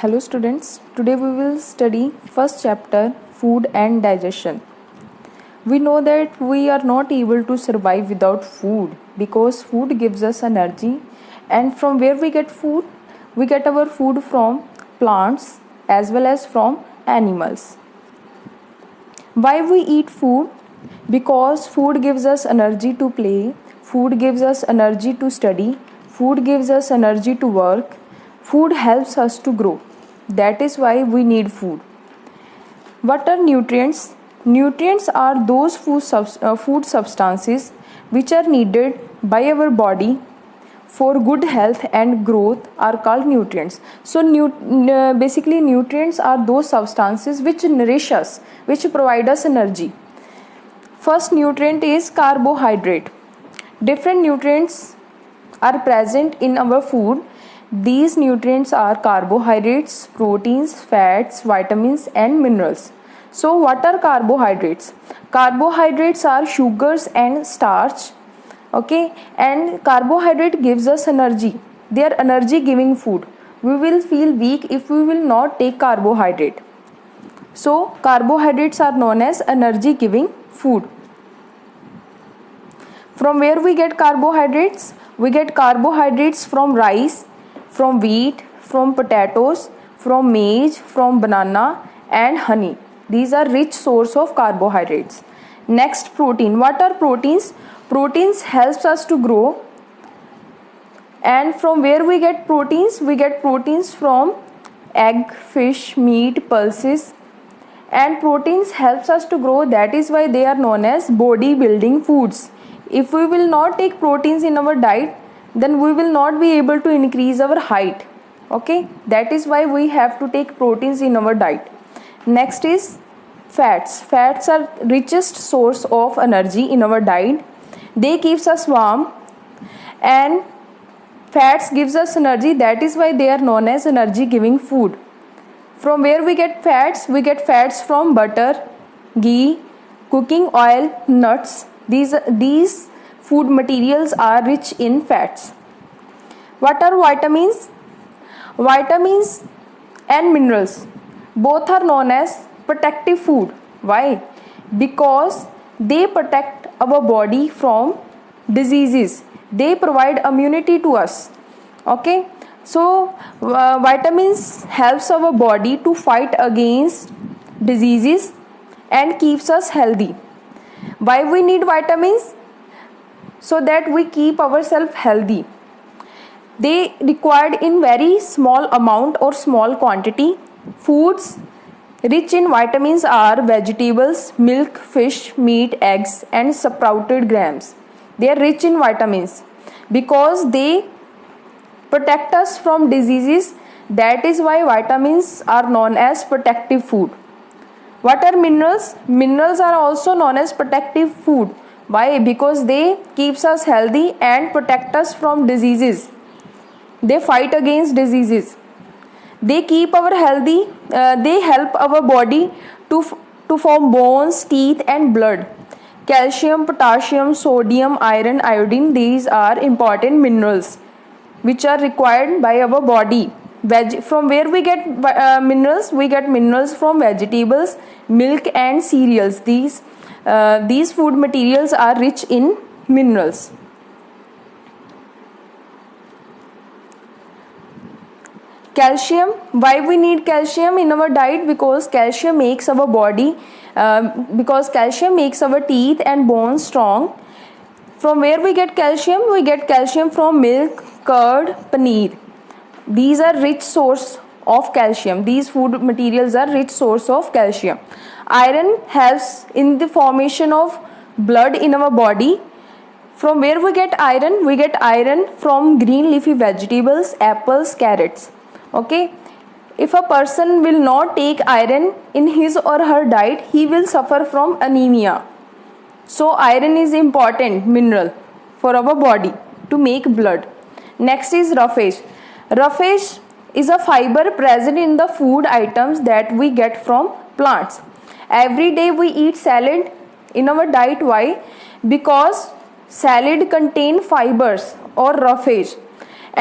Hello students, today we will study first chapter food and digestion. We know that we are not able to survive without food because food gives us energy, and from where we get food? We get our food from plants as well as from animals. Why we eat food? Because food gives us energy to play, food gives us energy to study, food gives us energy to work, food helps us to grow. That is why we need food. What are nutrients? Nutrients are those food substances which are needed by our body for good health and growth are called nutrients. So basically nutrients are those substances which nourish us, which provide us energy. First nutrient is carbohydrate. Different nutrients are present in our food. These nutrients are carbohydrates, proteins, fats, vitamins and minerals. So what are carbohydrates? Carbohydrates are sugars and starch. Okay, and carbohydrate gives us energy. They are energy giving food. We will feel weak if we will not take carbohydrate. So carbohydrates are known as energy giving food. From where we get carbohydrates? We get carbohydrates from rice, from wheat, from potatoes, from maize, from banana and honey. These are rich source of carbohydrates. Next, protein. What are proteins? Proteins helps us to grow. And from where we get proteins? We get proteins from egg, fish, meat, pulses. And proteins helps us to grow. That is why they are known as body building foods. If we will not take proteins in our diet, then we will not be able to increase our height. Okay, that is why we have to take proteins in our diet. Next is fats. Fats are richest source of energy in our diet. They keeps us warm and fats gives us energy. That is why they are known as energy giving food. From where we get fats? We get fats from butter, ghee, cooking oil, nuts. These food materials are rich in fats. What are vitamins? Vitamins and minerals both are known as protective food. Why? Because they protect our body from diseases. They provide immunity to us. Okay, so vitamins helps our body to fight against diseases and keeps us healthy. Why we need vitamins? So that we keep ourselves healthy. They required in very small amount or small quantity. Foods rich in vitamins are vegetables, milk, fish, meat, eggs and sprouted grains. They are rich in vitamins because they protect us from diseases. That is why vitamins are known as protective food. What are minerals? Minerals are also known as protective food. Why? Because they keeps us healthy and protect us from diseases. They fight against diseases. They keep our healthy. They help our body to form bones, teeth and blood. Calcium, potassium, sodium, iron, iodine. These are important minerals which are required by our body. From where we get minerals? We get minerals from vegetables, milk and cereals. These food materials are rich in minerals. Calcium. Why we need calcium in our diet? Because calcium makes our body, because calcium makes our teeth and bones strong. From where we get calcium? We get calcium from milk, curd, paneer. These are rich source of calcium. These food materials are rich source of calcium. Iron helps in the formation of blood in our body. From where we get iron? We get iron from green leafy vegetables, apples, carrots. Okay, if a person will not take iron in his or her diet, he will suffer from anemia. So iron is important mineral for our body to make blood. Next is roughage. Roughage is a fiber present in the food items that we get from plants. Every day we eat salad in our diet. Why? Because salad contain fibers or roughage,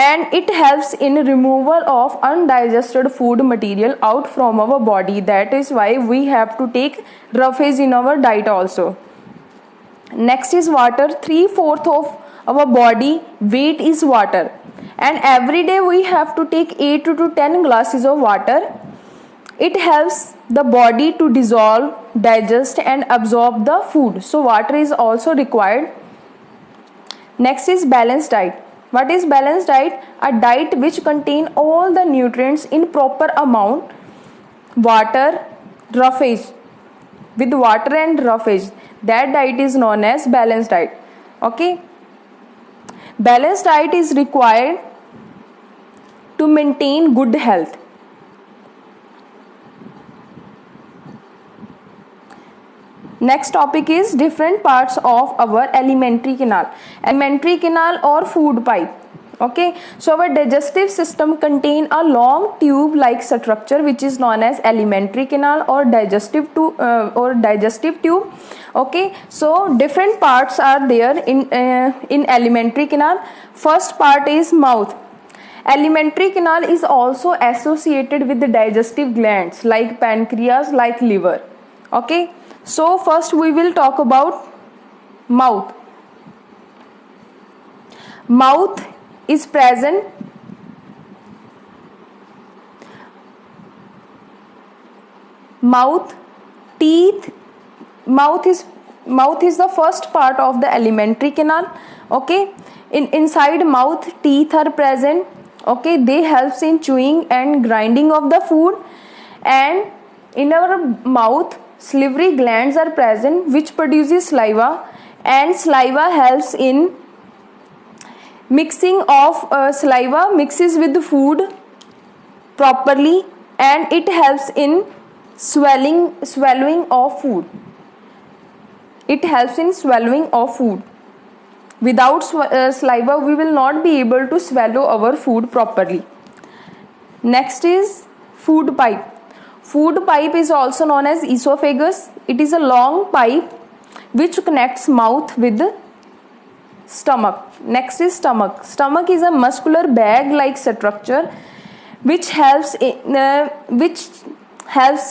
and it helps in removal of undigested food material out from our body. That is why we have to take roughage in our diet also. Next is water. 3/4 of our body weight is water, and every day we have to take 8 to 10 glasses of water. It helps the body to dissolve, digest and absorb the food, so water is also required. Next is balanced diet. What is balanced diet? A diet which contain all the nutrients in proper amount. Water, roughage, with water and roughage, that diet is known as balanced diet. Okay, balanced diet is required to maintain good health. Next topic is different parts of our alimentary canal or food pipe. Okay, so our digestive system contain a long tube like structure which is known as alimentary canal or digestive tube. Okay, so different parts are there in alimentary canal. First part is mouth. Alimentary canal is also associated with the digestive glands like pancreas, like liver. Okay, so first we will talk about mouth. Mouth is present. Mouth, teeth. Mouth is the first part of the alimentary canal. Okay, inside mouth teeth are present. Okay, they helps in chewing and grinding of the food, and in our mouth salivary glands are present which produces saliva, and saliva helps in mixing of saliva mixes with the food properly, and it helps in swallowing of food. It helps in swallowing of food. Without saliva we will not be able to swallow our food properly. Next is food pipe. Food pipe is also known as esophagus. It is a long pipe which connects mouth with stomach. Next is stomach. Stomach is a muscular bag like structure which helps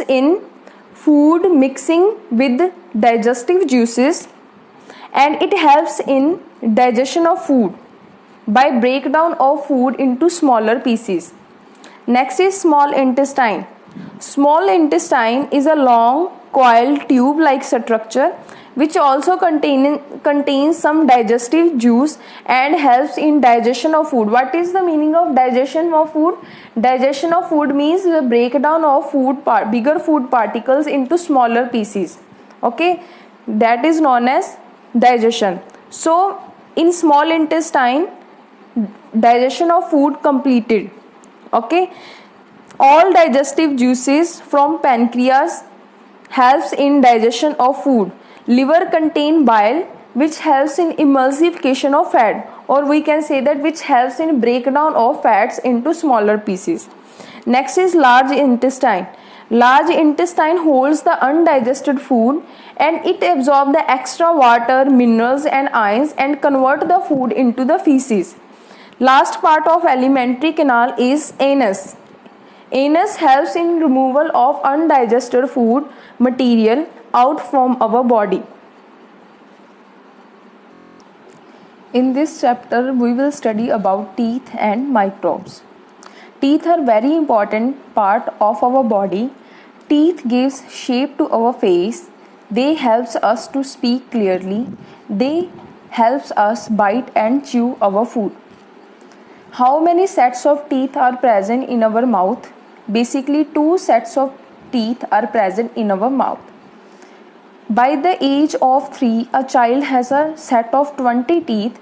in food mixing with digestive juices, and it helps in digestion of food by breakdown of food into smaller pieces. Next is small intestine. Small intestine is a long coiled tube like structure which also contains some digestive juice and helps in digestion of food. What is the meaning of digestion of food? Digestion of food means the breakdown of bigger food particles into smaller pieces. Okay, that is known as digestion. So in small intestine, digestion of food completed. Okay, all digestive juices from pancreas helps in digestion of food. Liver contain bile which helps in emulsification of fat, or we can say that which helps in breakdown of fats into smaller pieces. Next is large intestine. Large intestine holds the undigested food, and it absorbs the extra water, minerals and ions and convert the food into the feces. Last part of alimentary canal is anus. Anus helps in removal of undigested food material out from our body. In this chapter we will study about teeth and microbes. Teeth are very important part of our body. Teeth gives shape to our face. They helps us to speak clearly. They helps us bite and chew our food. How many sets of teeth are present in our mouth? Basically 2 sets of teeth are present in our mouth. By the age of 3, a child has a set of 20 teeth.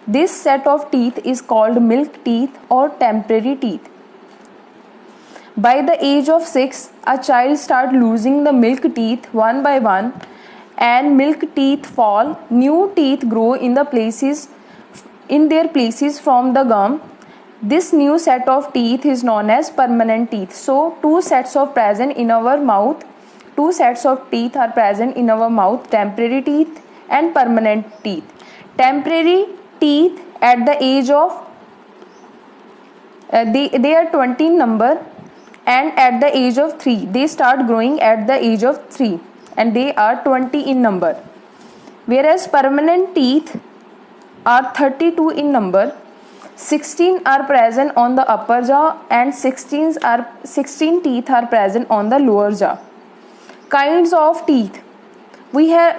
This set of teeth is called milk teeth or temporary teeth. By the age of 6, a child starts losing the milk teeth one by one, and milk teeth fall. New teeth grow in their places from the gum. This new set of teeth is known as permanent teeth. So 2 sets of present in our mouth. 2 sets of teeth are present in our mouth, temporary teeth and permanent teeth. Temporary teeth at the age of They are 20 in number, and at the age of 3 they start growing at the age of 3, and they are 20 in number. Whereas permanent teeth are 32 in number. 16 are present on the upper jaw, and 16 teeth are present on the lower jaw. Kinds of teeth. We have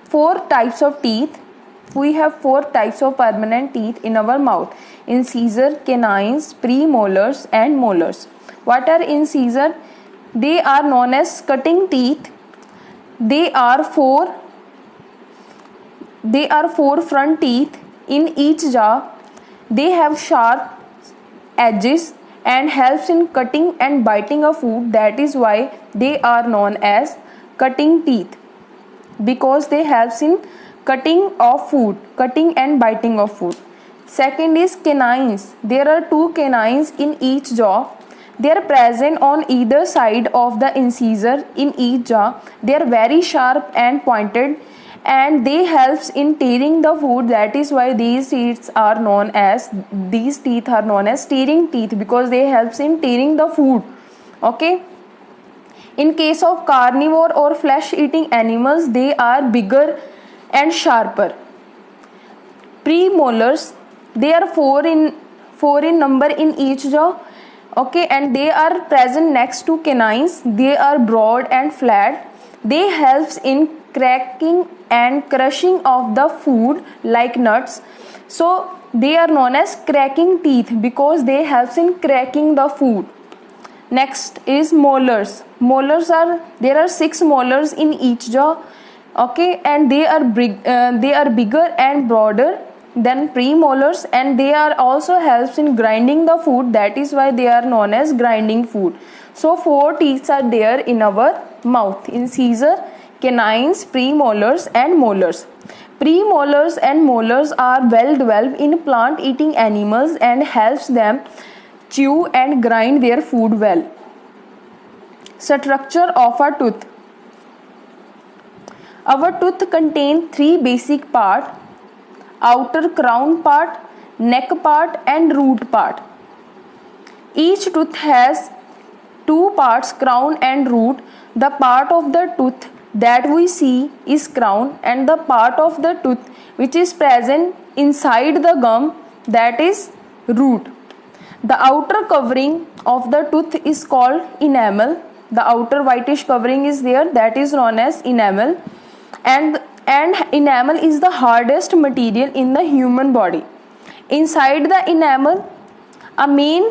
4 types of teeth. We have 4 types of permanent teeth in our mouth: incisor, canines, premolars, and molars. What are incisor? They are known as cutting teeth. They are four front teeth in each jaw. They have sharp edges and helps in cutting and biting of food. That is why they are known as cutting teeth, because they helps in cutting and biting of food. Second is canines. There are 2 canines in each jaw. They are present on either side of the incisor in each jaw. They are very sharp and pointed, and they helps in tearing the food. That is why these teeth are known as tearing teeth, because they helps in tearing the food. Okay. In case of carnivore or flesh eating animals, they are bigger and sharper. Premolars, they are 4 in number in each jaw. Okay, and they are present next to canines. They are broad and flat. They helps in cracking and crushing of the food like nuts. So they are known as cracking teeth, because they helps in cracking the food. Next is molars. There are 6 molars in each jaw. Okay, and they are bigger and broader than premolars, and they are also helps in grinding the food. That is why they are known as grinding food. So 4 teeth are there in our mouth: incisor, canines, premolars, and molars. Premolars and molars are well developed in plant eating animals and helps them chew and grind their food well. Structure of a tooth. Our tooth contains 3 basic parts: outer crown part, neck part, and root part. Each tooth has 2 parts, crown and root. The part of the tooth that we see is crown, and the part of the tooth which is present inside the gum, that is root. The outer covering of the tooth is called enamel. The outer whitish covering is there, that is known as enamel. And enamel is the hardest material in the human body. Inside the enamel, a main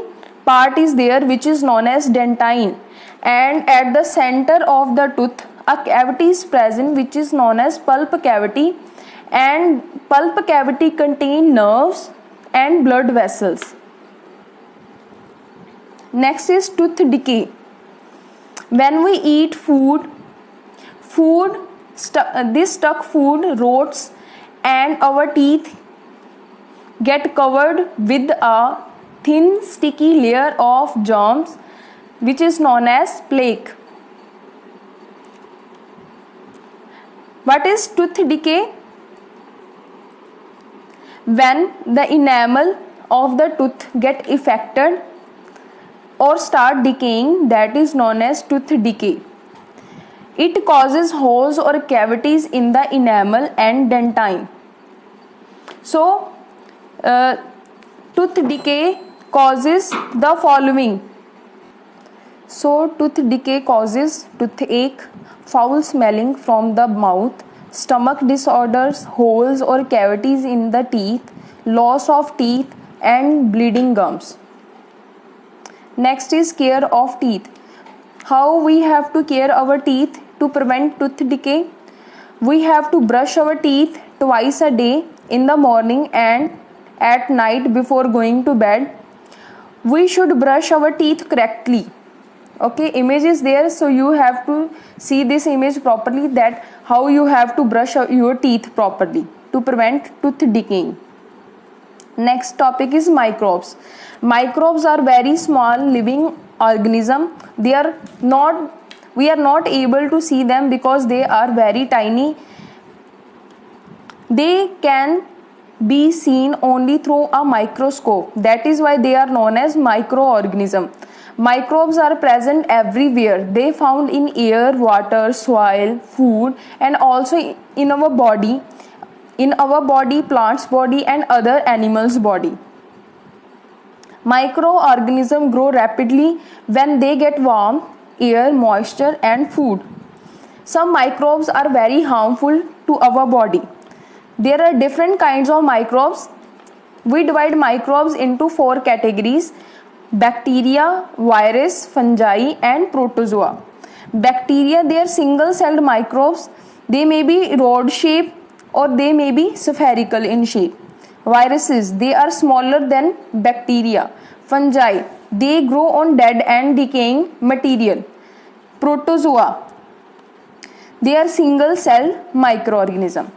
part is there which is known as dentine, and at the center of the tooth a cavity is present which is known as pulp cavity, and pulp cavity contain nerves and blood vessels. Next is tooth decay. When we eat this stuck food rots, and our teeth get covered with a thin sticky layer of germs which is known as plaque. What is tooth decay? When the enamel of the tooth get affected or start decaying, that is known as tooth decay. It causes holes or cavities in the enamel and dentine. So, tooth decay causes the following. So, tooth decay causes toothache, foul smelling from the mouth, stomach disorders, holes or cavities in the teeth, loss of teeth, and bleeding gums. Next is care of teeth. How we have to care our teeth to prevent tooth decay? We have to brush our teeth twice a day, in the morning and at night before going to bed. We should brush our teeth correctly. Okay, image is there, so you have to see this image properly, that how you have to brush your teeth properly to prevent tooth decaying. Next topic is microbes. Microbes are very small living organism. We are not able to see them because they are very tiny. They can be seen only through a microscope. That is why they are known as microorganism. Microbes are present everywhere. They found in air, water, soil, food, and also in our body, plants body, and other animals body. Microorganisms grow rapidly when they get warm, air, moisture, and food. Some microbes are very harmful to our body. There are different kinds of microbes. We divide microbes into 4 categories: bacteria, virus, fungi, and protozoa. Bacteria, they are single-celled microbes. They may be rod-shaped or they may be spherical in shape. Viruses, they are smaller than bacteria. Fungi, they grow on dead and decaying material. Protozoa, they are single-celled microorganisms.